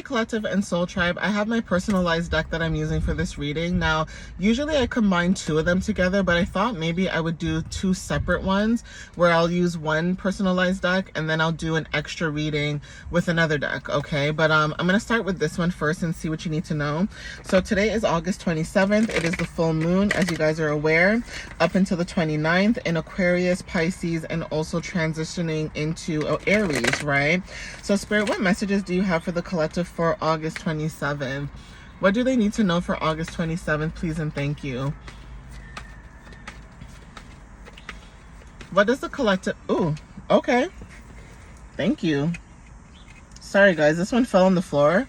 Collective and Soul Tribe, I have my personalized deck that I'm using for this reading. Now, usually I combine two of them together, but I thought maybe I would do two separate ones where I'll use one personalized deck and then I'll do an extra reading with another deck, okay? But I'm going to start with this one first and see what you need to know. So today is August 27th. It is the full moon, as you guys are aware, up until the 29th in Aquarius, Pisces, and also transitioning into Aries, right? So Spirit, what messages do you have for the collective for August 27th? What do they need to know for August 27th, please and thank you? What does the collective... Ooh, okay. Thank you. Sorry, guys. This one fell on the floor.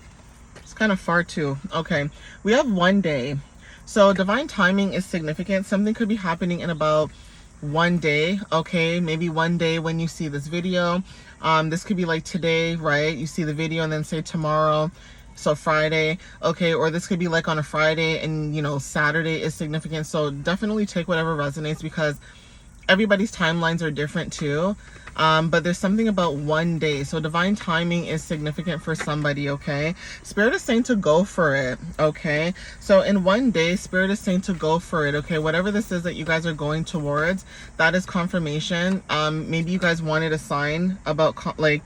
It's kind of far, too. Okay. We have 1 day. So divine timing is significant. Something could be happening in about 1 day, okay? Maybe 1 day when you see this video. This could be like today, right? You see the video and then say tomorrow, so Friday, okay? Or this could be like on a Friday and, you know, Saturday is significant. So definitely take whatever resonates because everybody's timelines are different too. But there's something about 1 day. So divine timing is significant for somebody, okay? Spirit is saying to go for it, okay? So in 1 day, Spirit is saying to go for it, okay? Whatever this is that you guys are going towards, that is confirmation. Maybe you guys wanted a sign about like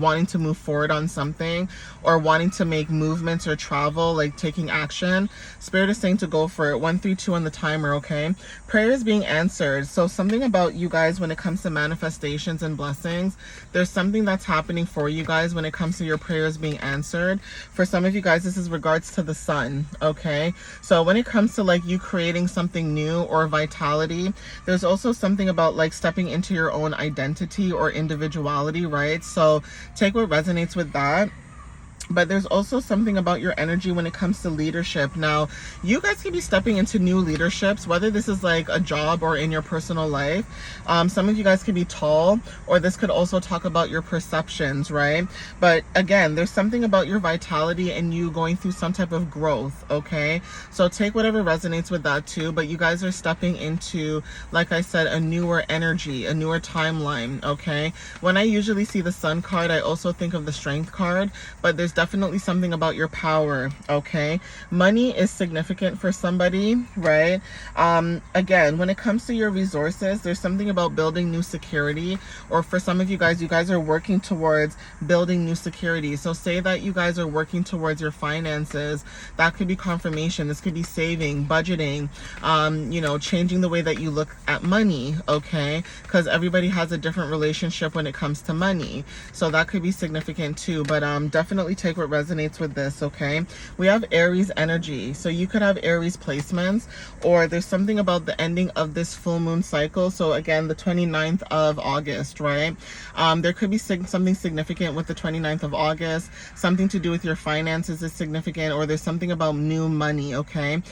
wanting to move forward on something or wanting to make movements or travel, like taking action. Spirit is saying to go for it. 132 on the timer, okay? Prayer is being answered. So something about you guys when it comes to manifestations and blessings, there's something that's happening for you guys when it comes to your prayers being answered. For some of you guys, this is regards to the sun, okay? So when it comes to like you creating something new or vitality, there's also something about like stepping into your own identity or individuality, right? So take what resonates with that. But there's also something about your energy when it comes to leadership. Now, you guys can be stepping into new leaderships, whether this is like a job or in your personal life. Some of you guys could be tall, or this could also talk about your perceptions, right? But again, there's something about your vitality and you going through some type of growth, okay? So take whatever resonates with that too. But you guys are stepping into, like I said, a newer energy, a newer timeline, okay? When I usually see the Sun card, I also think of the Strength card, but there's definitely something about your power, okay? Money is significant for somebody, right? Again, when it comes to your resources, there's something about building new security, or for some of you guys are working towards building new security. So say that you guys are working towards your finances. That could be confirmation. This could be saving, budgeting, you know, changing the way that you look at money, okay? Because everybody has a different relationship when it comes to money. So that could be significant too, but definitely take what resonates with this, okay? We have Aries energy. So you could have Aries placements, or there's something about the ending of this full moon cycle. So again, the 29th of August, right? There could be something significant with the 29th of August. Something to do with your finances is significant, or there's something about new money, okay?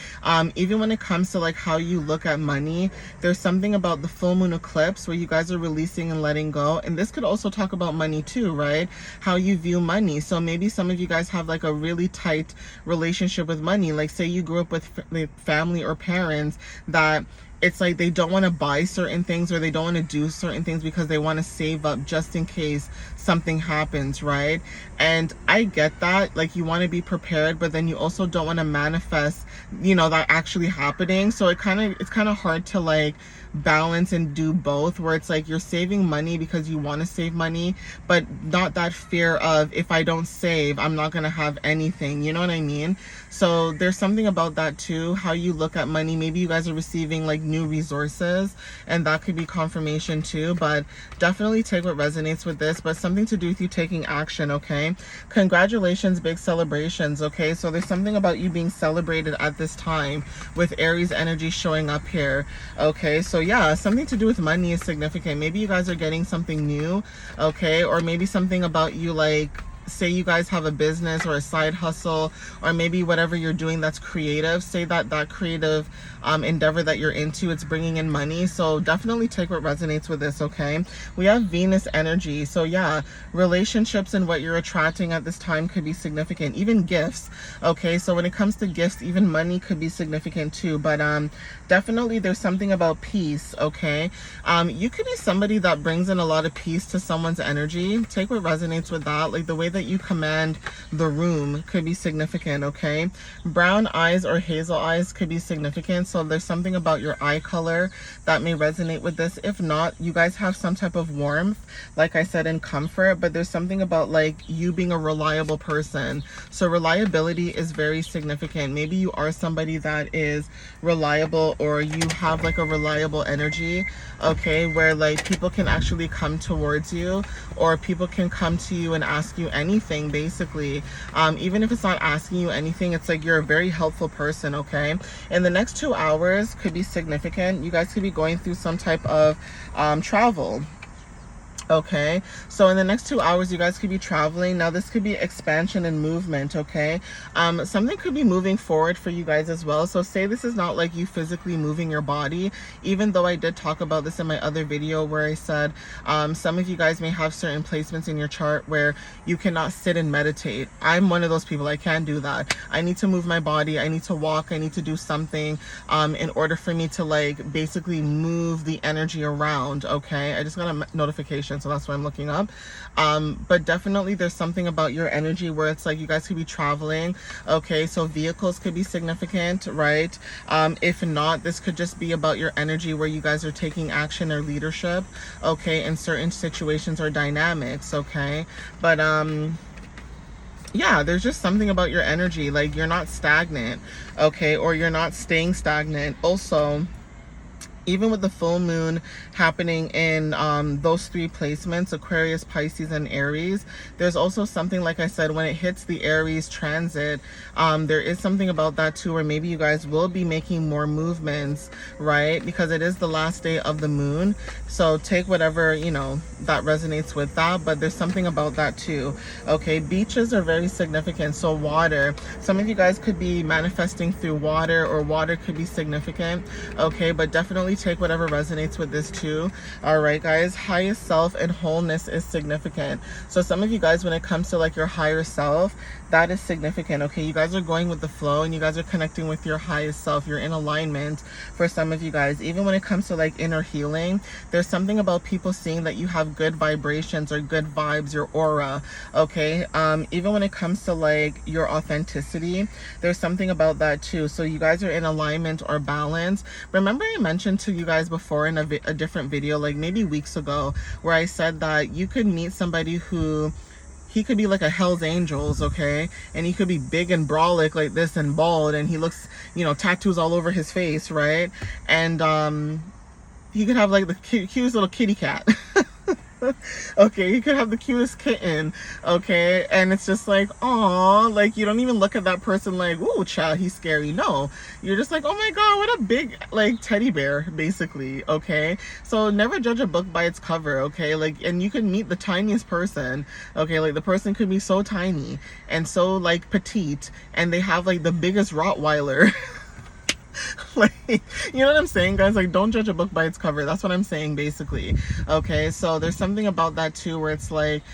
Even when it comes to like how you look at money, there's something about the full moon eclipse where you guys are releasing and letting go. And this could also talk about money too, right? How you view money. So maybe some of you guys have like a really tight relationship with money. Like say you grew up with family or parents that it's like they don't want to buy certain things or they don't want to do certain things because they want to save up just in case something happens, right? And I get that, like you want to be prepared, but then you also don't want to manifest, you know, that actually happening. So it's kind of hard to like balance and do both, where it's like you're saving money because you want to save money, but not that fear of if I don't save, I'm not going to have anything. You know what I mean? So there's something about that too, how you look at money. Maybe you guys are receiving like new resources and that could be confirmation too, but definitely take what resonates with this, but something to do with you taking action, okay? Congratulations, big celebrations, okay? So there's something about you being celebrated at this time with Aries energy showing up here, okay? So yeah, something to do with money is significant. Maybe you guys are getting something new, okay? Or maybe something about you, like say you guys have a business or a side hustle, or maybe whatever you're doing that's creative, say that creative endeavor that you're into, it's bringing in money. So definitely take what resonates with this, okay? We have Venus energy. So yeah, relationships and what you're attracting at this time could be significant. Even gifts, okay? So when it comes to gifts, even money could be significant too, but definitely there's something about peace, okay? You could be somebody that brings in a lot of peace to someone's energy. Take what resonates with that, like the way that you command the room could be significant, okay? Brown eyes or hazel eyes could be significant. So there's something about your eye color that may resonate with this. If not, you guys have some type of warmth, like I said, and comfort, but there's something about like you being a reliable person. So reliability is very significant. Maybe you are somebody that is reliable, or you have like a reliable energy, okay, where like people can actually come towards you, or people can come to you and ask you anything, basically. Even if it's not asking you anything, it's like you're a very helpful person, okay? And the next 2 hours could be significant. You guys could be going through some type of travel. Okay, so in the next 2 hours, you guys could be traveling. Now, this could be expansion and movement, okay? Something could be moving forward for you guys as well. So say this is not like you physically moving your body, even though I did talk about this in my other video where I said some of you guys may have certain placements in your chart where you cannot sit and meditate. I'm one of those people. I can't do that. I need to move my body. I need to walk. I need to do something in order for me to like basically move the energy around, okay? I just got a notification, so that's why I'm looking up. But definitely there's something about your energy where it's like you guys could be traveling, okay? So vehicles could be significant, right? If not, this could just be about your energy where you guys are taking action or leadership, okay, in certain situations or dynamics, okay? But yeah, there's just something about your energy, like you're not stagnant, okay, or you're not staying stagnant. Also, even with the full moon happening in those 3 placements, Aquarius, Pisces, and Aries, there's also something, like I said, when it hits the Aries transit, there is something about that too, where maybe you guys will be making more movements, right? Because it is the last day of the moon. So take whatever, you know, that resonates with that, but there's something about that too, okay? Beaches are very significant. So water, some of you guys could be manifesting through water, or water could be significant, okay? But definitely take whatever resonates with this too. All right, guys, highest self and wholeness is significant. So some of you guys, when it comes to like your higher self, that is significant, okay? You guys are going with the flow and you guys are connecting with your highest self. You're in alignment for some of you guys. Even when it comes to like inner healing, there's something about people seeing that you have good vibrations or good vibes, your aura, okay? Even when it comes to like your authenticity, there's something about that too. So you guys are in alignment or balance. Remember I mentioned to you guys before in a different video, like maybe weeks ago, where I said that you could meet somebody who, he could be like a Hell's Angels, okay? And he could be big and brolic like this and bald, and he looks, you know, tattoos all over his face, right? And he could have like the cutest little kitty cat. Okay, he could have the cutest kitten, okay? And it's just like, aw, like you don't even look at that person like, ooh, child, he's scary. No, you're just like, oh my god, what a big like teddy bear, basically, okay? So never judge a book by its cover, okay? Like, and you can meet the tiniest person, okay? Like the person could be so tiny and so like petite, and they have like the biggest Rottweiler. Like, you know what I'm saying, guys? Like, don't judge a book by its cover. That's what I'm saying, basically. Okay, so there's something about that too, where it's like,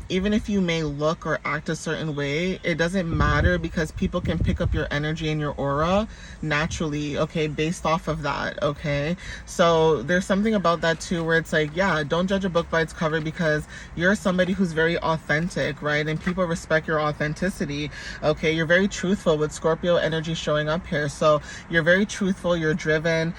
even if you may look or act a certain way, it doesn't matter, because people can pick up your energy and your aura naturally, okay, based off of that, okay? So there's something about that too, where it's like, yeah, don't judge a book by its cover, because you're somebody who's very authentic, right? And people respect your authenticity, okay? You're very truthful with Scorpio energy showing up here. So you're very truthful, you're driven.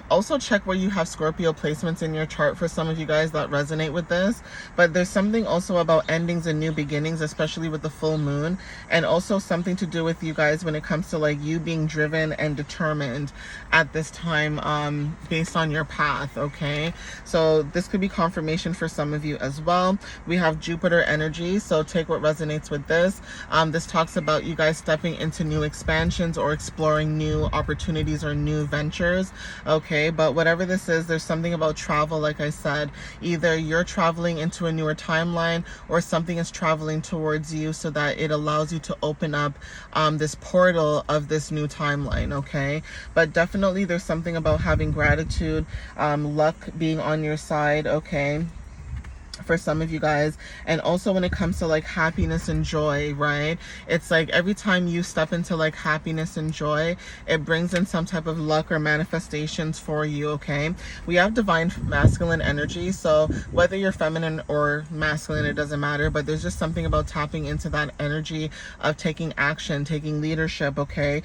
Also check where you have Scorpio placements in your chart for some of you guys that resonate with this. But there's something also about endings and new beginnings, especially with the full moon, and also something to do with you guys when it comes to like you being driven and determined at this time, based on your path, okay? So this could be confirmation for some of you as well. We have Jupiter energy, so take what resonates with this. This talks about you guys stepping into new expansions or exploring new opportunities or new ventures, okay? But whatever this is, there's something about travel, like I said. Either you're traveling into a newer timeline, or something is traveling towards you so that it allows you to open up this portal of this new timeline, okay? But definitely there's something about having gratitude, luck being on your side, okay? for some of you guys. And also when it comes to like happiness and joy, right, it's like every time you step into like happiness and joy, it brings in some type of luck or manifestations for you. Okay, we have divine masculine energy, so whether you're feminine or masculine, it doesn't matter, but there's just something about tapping into that energy of taking action, taking leadership. Okay,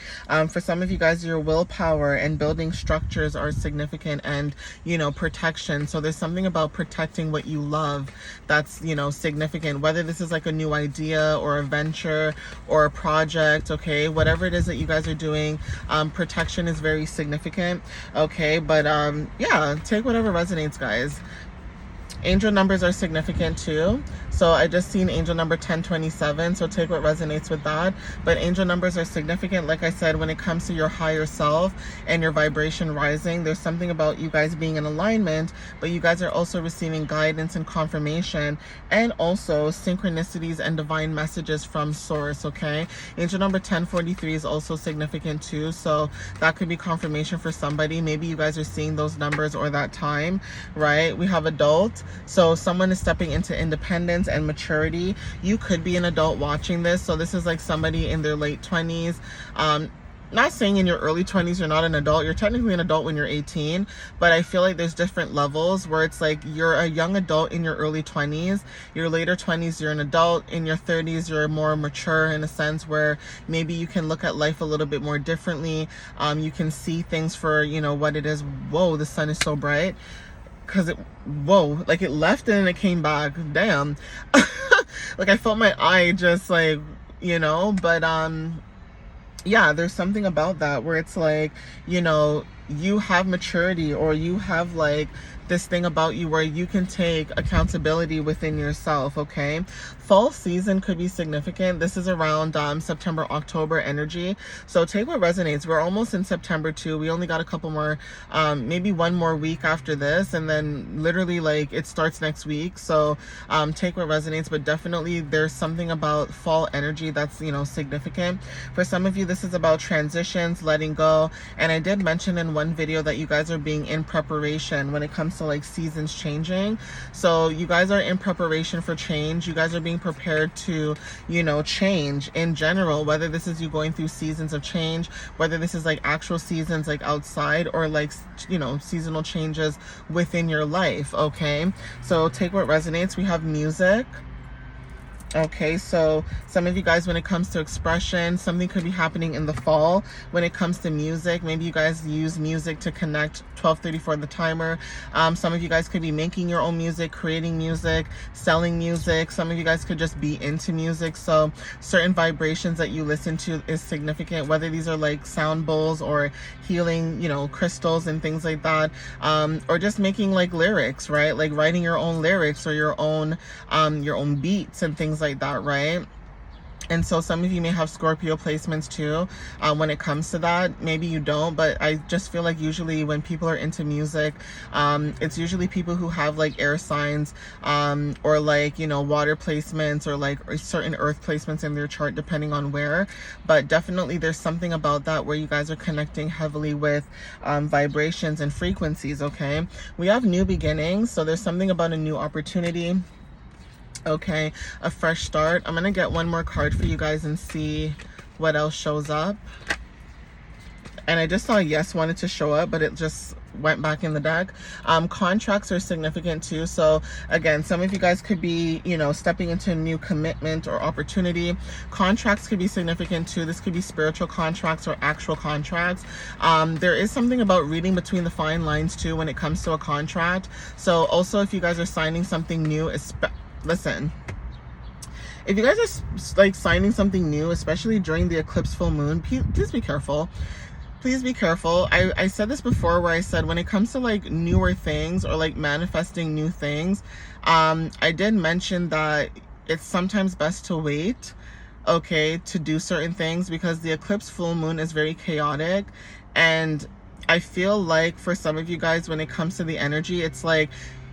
for some of you guys, your willpower and building structures are significant, and protection. So there's something about protecting what you love that's significant, whether this is like a new idea or a venture or a project. Okay, whatever it is that you guys are doing, protection is very significant. Okay, but yeah, take whatever resonates, guys. Angel numbers are significant too. So I just seen angel number 1027, so take what resonates with that. But angel numbers are significant, like I said, when it comes to your higher self and your vibration rising. There's something about you guys being in alignment, but you guys are also receiving guidance and confirmation, and also synchronicities and divine messages from source. Okay, angel number 1043 is also significant too, so that could be confirmation for somebody. Maybe you guys are seeing those numbers or that time, right? We have adult, so someone is stepping into independence and maturity. You could be an adult watching this, so this is like somebody in their late 20s. Not saying in your early 20s you're not an adult. You're technically an adult when you're 18, but I feel like there's different levels where it's like you're a young adult in your early 20s, your later 20s you're an adult, in your 30s you're more mature in a sense where maybe you can look at life a little bit more differently. You can see things for what it is. Whoa, the sun is so bright. Because like it left and then it came back. Damn. Like I felt my eye just like, but yeah, there's something about that where it's like, you have maturity, or you have like this thing about you where you can take accountability within yourself. Okay, fall season could be significant. This is around September, October energy, so take what resonates. We're almost in September too. We only got a couple more, maybe one more week after this, and then literally like it starts next week. So take what resonates, but definitely there's something about fall energy that's significant. For some of you, this is about transitions, letting go, and I did mention in one video that you guys are being in preparation when it comes to like seasons changing. So you guys are in preparation for change. You guys are being prepared to change in general, whether this is you going through seasons of change, whether this is like actual seasons like outside, or like seasonal changes within your life. Okay, so take what resonates. We have music. Okay, so some of you guys, when it comes to expression, something could be happening in the fall when it comes to music. Maybe you guys use music to connect. 12:34 the timer. Some of you guys could be making your own music, creating music, selling music. Some of you guys could just be into music, so certain vibrations that you listen to is significant, whether these are like sound bowls or healing crystals and things like that, or just making like lyrics, right? Like writing your own lyrics or your own beats and things like that, right? And so some of you may have Scorpio placements too when it comes to that. Maybe you don't, but I just feel like usually when people are into music, it's usually people who have like air signs, or like water placements, or like certain earth placements in their chart, depending on where. But definitely there's something about that where you guys are connecting heavily with vibrations and frequencies. Okay, we have new beginnings, so there's something about a new opportunity. Okay, a fresh start. I'm gonna get one more card for you guys and see what else shows up. And I just saw yes wanted to show up, but it just went back in the deck. Contracts are significant too. So again, some of you guys could be stepping into a new commitment or opportunity. Contracts could be significant too. This could be spiritual contracts or actual contracts. There is something about reading between the fine lines too when it comes to a contract. So also if you guys are signing something new, listen, if you guys are like signing something new, especially during the eclipse full moon, please be careful. Please be careful. I said this before where I said when it comes to like newer things or like manifesting new things, I did mention that it's sometimes best to wait, okay, to do certain things, because the eclipse full moon is very chaotic. And I feel like for some of you guys, when it comes to the energy, it's like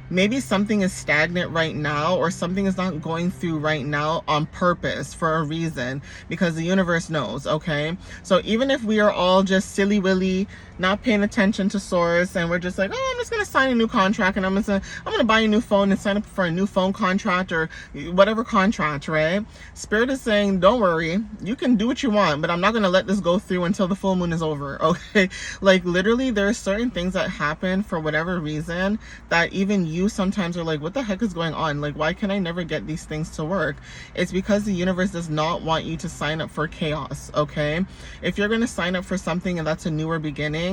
maybe something is stagnant right now, or something is not going through right now on purpose for a reason, because the universe knows, okay? So even if we are all just silly willy, not paying attention to source, and we're just like, oh, I'm just gonna sign a new contract, and I'm gonna buy a new phone and sign up for a new phone contract or whatever contract, right? Spirit is saying, don't worry, you can do what you want, but I'm not gonna let this go through until the full moon is over, okay? Like literally, there are certain things that happen for whatever reason that even you sometimes are like, what the heck is going on? Like, why can I never get these things to work? It's because the universe does not want you to sign up for chaos, okay? If you're gonna sign up for something and that's a newer beginning,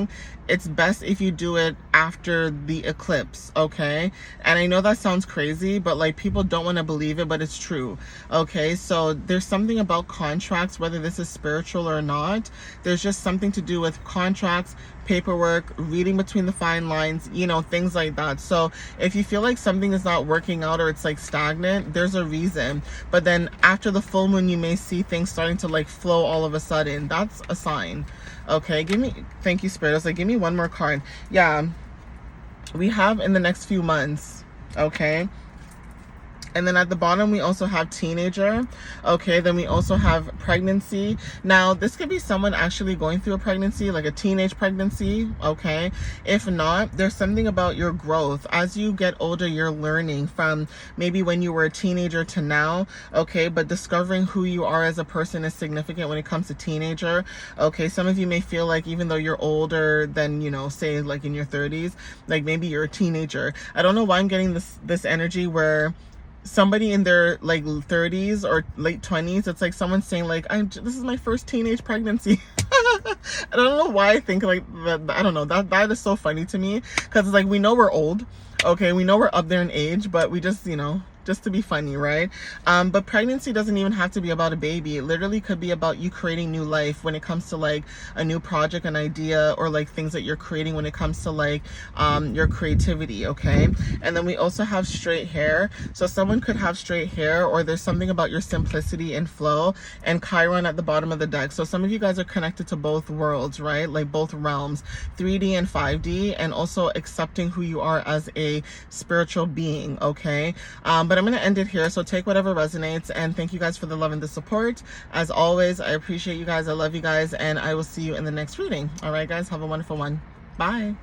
it's best if you do it after the eclipse, okay? And I know that sounds crazy, but like people don't want to believe it, but it's true, okay? So there's something about contracts, whether this is spiritual or not, there's just something to do with contracts, paperwork, reading between the fine lines, you know, things like that. So if you feel like something is not working out or it's like stagnant, there's a reason. But then after the full moon, you may see things starting to like flow all of a sudden. That's a sign. Okay, thank you, Spirit. I was like, give me one more card. Yeah, we have in the next few months, okay? And then at the bottom, we also have teenager. Okay, then we also have pregnancy. Now, this could be someone actually going through a pregnancy, like a teenage pregnancy, okay? If not, there's something about your growth. As you get older, you're learning from maybe when you were a teenager to now, okay? But discovering who you are as a person is significant when it comes to teenager, okay? Some of you may feel like even though you're older than, you know, say like in your 30s, like maybe you're a teenager. I don't know why I'm getting this energy where somebody in their like 30s or late 20s, it's like someone saying like, this is my first teenage pregnancy. I don't know why I think like that. I don't know, that is so funny to me, because it's like, we know we're old, okay, we know we're up there in age, but we just, you know, just to be funny, right? But pregnancy doesn't even have to be about a baby. It literally could be about you creating new life when it comes to like a new project, an idea, or like things that you're creating when it comes to like your creativity, okay? And then we also have straight hair. So someone could have straight hair, or there's something about your simplicity and flow, and Chiron at the bottom of the deck. So some of you guys are connected to both worlds, right? Like both realms, 3D and 5D, and also accepting who you are as a spiritual being, okay? But I'm going to end it here. So take whatever resonates, and thank you guys for the love and the support. As always, I appreciate you guys. I love you guys, and I will see you in the next reading. All right, guys, have a wonderful one. Bye.